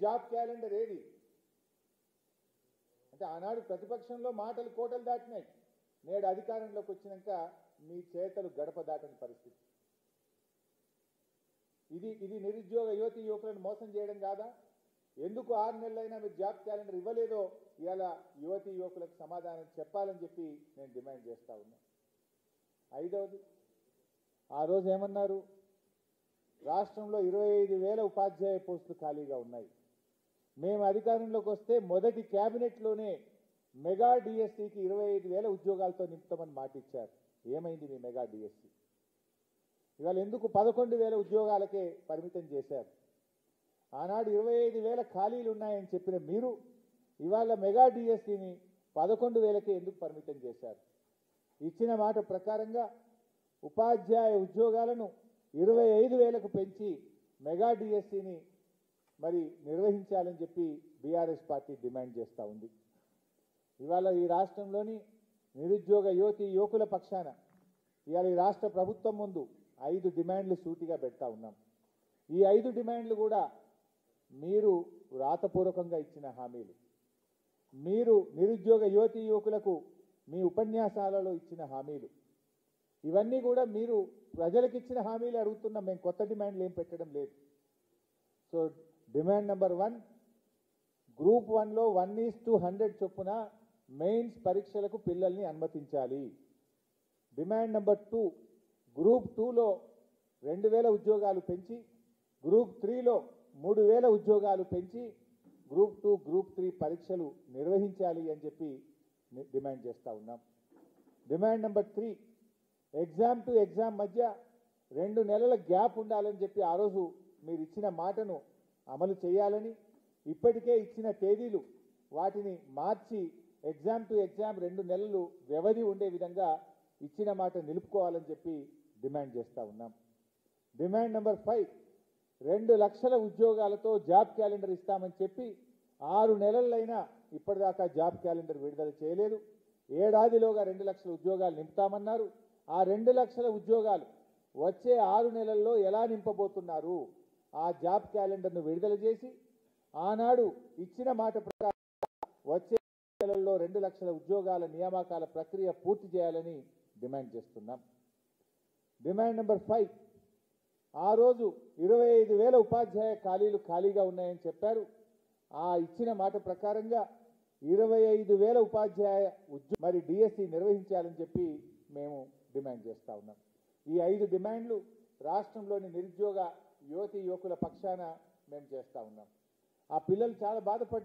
Job calendar ఏది అంటే ఆనాడు ప్రతిపక్షంలో మాటలు కోటలు దాటినాయి, నేడు అధికారంలోకి వచ్చినాక మీ చేతలు గడప దాటని పరిస్థితి. ఇది నిరుద్యోగ యువతి యువకులను మోసం చేయడం కాదా? ఎందుకు 6 నెలలైనా మీరు జాబ్ క్యాలెండర్ ఇవ్వలేదో ఇవాళ యువతి యువకులకు సమాధానం చెప్పాలని చెప్పి నేను డిమాండ్ చేస్తా ఉన్నా. ఐదవది, ఆ రోజు ఏమన్నారు? రాష్ట్రంలో 25,000 ఉపాధ్యాయ పోస్టులు ఖాళీగా ఉన్నాయి. మేము అధికారంలోకి వస్తే మొదటి క్యాబినెట్లోనే మెగా డిఎస్సికి 25,000 ఉద్యోగాలతో నింపుతామని మాట ఇచ్చారు. ఏమైంది మీ మెగా డిఎస్సి? ఇవాళ ఎందుకు 11,000 ఉద్యోగాలకే పరిమితం చేశారు? ఆనాడు 25,000 ఖాళీలు ఉన్నాయని చెప్పిన మీరు ఇవాళ మెగా డిఎస్సిని 11,000కే ఎందుకు పరిమితం చేశారు? ఇచ్చిన మాట ప్రకారంగా ఉపాధ్యాయ ఉద్యోగాలను 25,000కు పెంచి మెగా డిఎస్సిని మరి నిర్వహించాలని చెప్పి బీఆర్ఎస్ పార్టీ డిమాండ్ చేస్తూ ఉంది. ఇవాళ ఈ రాష్ట్రంలోని నిరుద్యోగ యువతి యువకుల పక్షాన ఇవాళ ఈ రాష్ట్ర ప్రభుత్వం ముందు 5 డిమాండ్లు సూటిగా పెడతా ఉన్నాం. ఈ 5 డిమాండ్లు కూడా మీరు రాతపూర్వకంగా ఇచ్చిన హామీలు, మీరు నిరుద్యోగ యువతి యువకులకు మీ ఉపన్యాసాలలో ఇచ్చిన హామీలు, ఇవన్నీ కూడా మీరు ప్రజలకు ఇచ్చిన హామీలు అడుగుతున్నాం. మేము కొత్త డిమాండ్లు ఏం పెట్టడం లేదు. సో డిమాండ్ నెంబర్ 1, గ్రూప్ 1లో 1:100 చొప్పున మెయిన్స్ పరీక్షలకు పిల్లల్ని అనుమతించాలి. డిమాండ్ నెంబర్ 2, గ్రూప్ 2లో 2,000 ఉద్యోగాలు పెంచి గ్రూప్ 3లో 3,000 ఉద్యోగాలు పెంచి గ్రూప్ 2, గ్రూప్ 3 పరీక్షలు నిర్వహించాలి అని చెప్పి డిమాండ్ చేస్తూ ఉన్నాం. Demand number 3, exam to exam మధ్య 2 నెలల గ్యాప్ ఉండాలని చెప్పి ఆ రోజు మీరు ఇచ్చిన మాటను అమలు చేయాలని, ఇప్పటికే ఇచ్చిన తేదీలు వాటిని మార్చి ఎగ్జామ్ టు ఎగ్జామ్ 2 నెలలు వ్యవధి ఉండే విధంగా ఇచ్చిన మాట నిలుపుకోవాలని చెప్పి డిమాండ్ చేస్తూ ఉన్నాం. డిమాండ్ నెంబర్ 5, 2 లక్షల ఉద్యోగాలతో జాబ్ క్యాలెండర్ ఇస్తామని చెప్పి 6 నెలలైనా ఇప్పటిదాకా జాబ్ క్యాలెండర్ విడుదల చేయలేదు. ఏడాదిలోగా 2 లక్షల ఉద్యోగాలు నింపుతామన్నారు. ఆ 2 లక్షల ఉద్యోగాలు వచ్చే 6 నెలల్లో ఎలా నింపబోతున్నారు? ఆ జాబ్ క్యాలెండర్ను విడుదల చేసి ఆనాడు ఇచ్చిన మాట ప్రకారం వచ్చే నెలల్లో 2 లక్షల ఉద్యోగాల నియామకాల ప్రక్రియ పూర్తి చేయాలని డిమాండ్ చేస్తున్నాం. డిమాండ్ నెంబర్ 5, ఆ రోజు 25,000 ఉపాధ్యాయ ఖాళీలు ఖాళీగా ఉన్నాయని చెప్పారు. ఆ ఇచ్చిన మాట ప్రకారంగా 25,000 ఉపాధ్యాయ మరి డిఎస్సి నిర్వహించాలని చెప్పి మేము డిమాండ్ చేస్తూ ఉన్నాం. ఈ 5 డిమాండ్లు రాష్ట్రంలోని నిరుద్యోగ యువతి యువకుల పక్షాన మేము చేస్తూ ఉన్నాం. ఆ పిల్లలు చాలా బాధపడ్డారు.